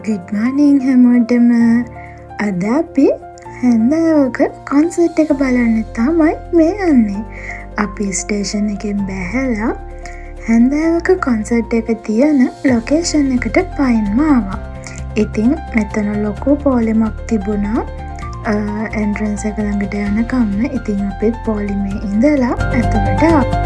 Good morning හැමෝටම. අද අපි හැන්දෑවක කොන්සර්ට් එක බලන්න තමයි මේ යන්නේ. අපි ස්ටේෂන් එකෙන් බැහැලා හැන්දෑවක කොන්සර්ට් එක තියෙන ලොකේෂන් එකට පයින්ම ආවා. ඉතින් මෙතන ලොකු පෝලිමක් තිබුණා එන්ට්‍රන්ස් එක ළඟට යනකම්ම. ඉතින් අපිත් පෝලිමේ ඉඳලා ඇතුළට ආවා.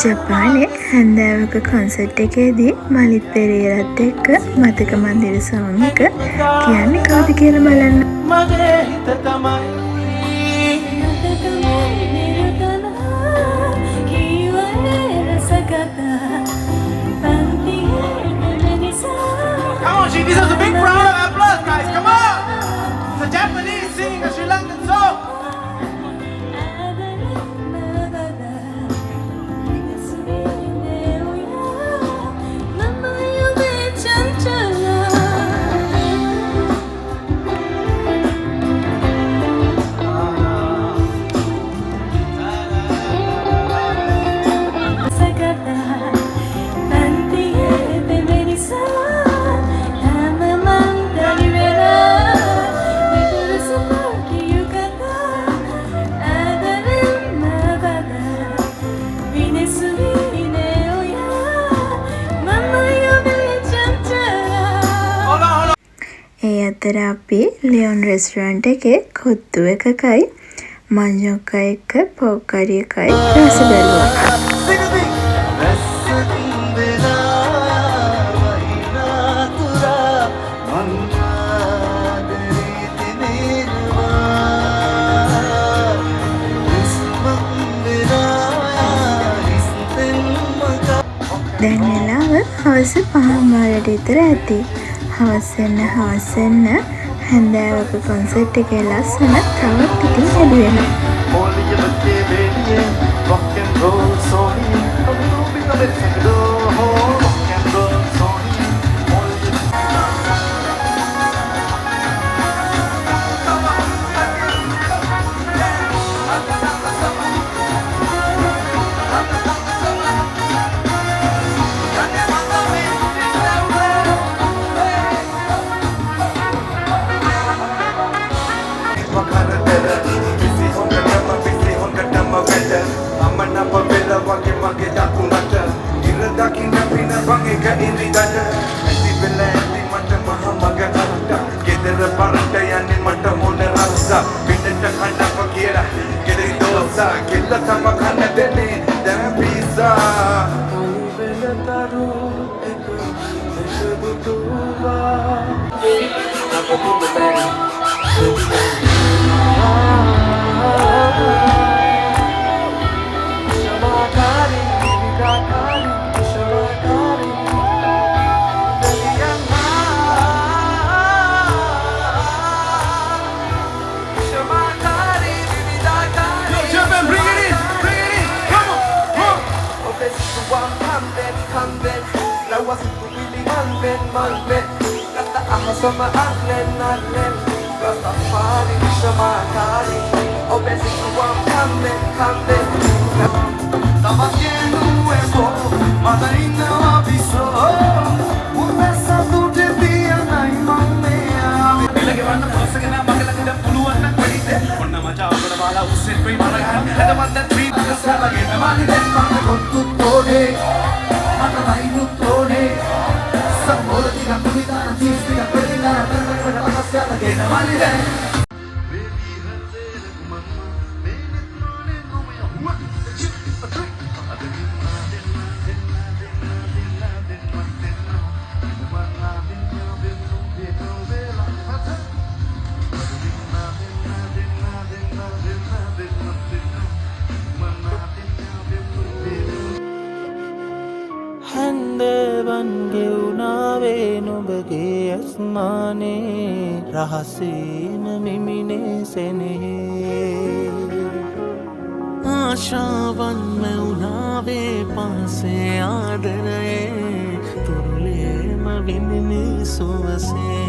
ජපානේ හැන්දෑවක කොන්සර්ට් එකේදී මලිත් පෙරේරත් එක්ක මතක මන්දිර සෝං එක කියන්නේ කවුද කියලා බලන්න. මගේ හිත තමයි Come on, she deserves a big round of applause, guys. Come on! It's a Japanese singing a Sri Lankan song. ඒ අතර අපි ලියොන් රෙස්ටරන්ට් එකේ කොත්තු එකකයි මංජොක්ක එක්ක පෝකරි එකයි රස බැලුවා. දැන් වෙලාව හවස 5:00 විතර ඇති. හවස් වෙන්න හැන්දෑවක කොන්සර්ට් එකේ ලස්සන තවත් ඉතින් වැඩි වෙනවා. Sama Arlen Rastafari Shamakari Obesitu wam kamben Tabakienu eko Madaina wabiso Unesa tute diya nai mammeya Bilage wanna pasagena magalagida puluwanna kwadite Onna macha avada wala usse pei maragan Hada manda three salage namani den manga kottu tode Mata dainu tode Sambola diga kumidana cheese diga හැන්දවන්ගේ උනාවේ නොබගේ අස්මානේ රහසේම මිමිනේ සෙනෙහේ ආශාවන් මැවුනාවේ පාසේ ආදරයේ තුරුලේ නිමිමි සුවසේ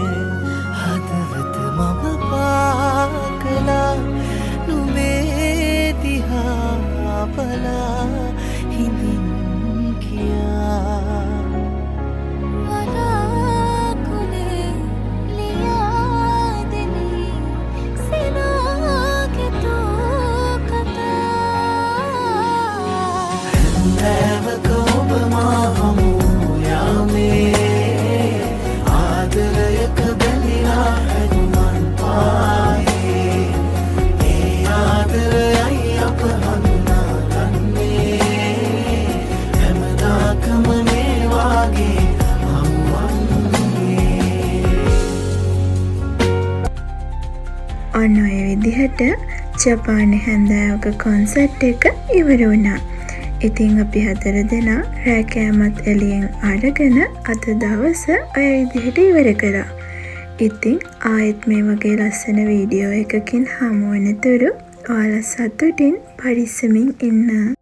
හදවත මම පාකලා නුඹේ දිහා බලා හිඳින් කියා ඔන්න ඔය විදිහට ජපානයේ හැන්දෑවක කොන්සර්ට් එක ඉවර වුණා. ඉතින් අපි 4 දෙනා රෑ කෑමත් එළියෙන් අරගෙන අද දවස ඔය විදිහට ඉවර කරා. ඉතින් ආයෙත් මේ වගේ ලස්සන වීඩියෝ එකකින් හමු වෙනතුරු ඔයාලා සතුටින් පරිස්සමින් ඉන්න.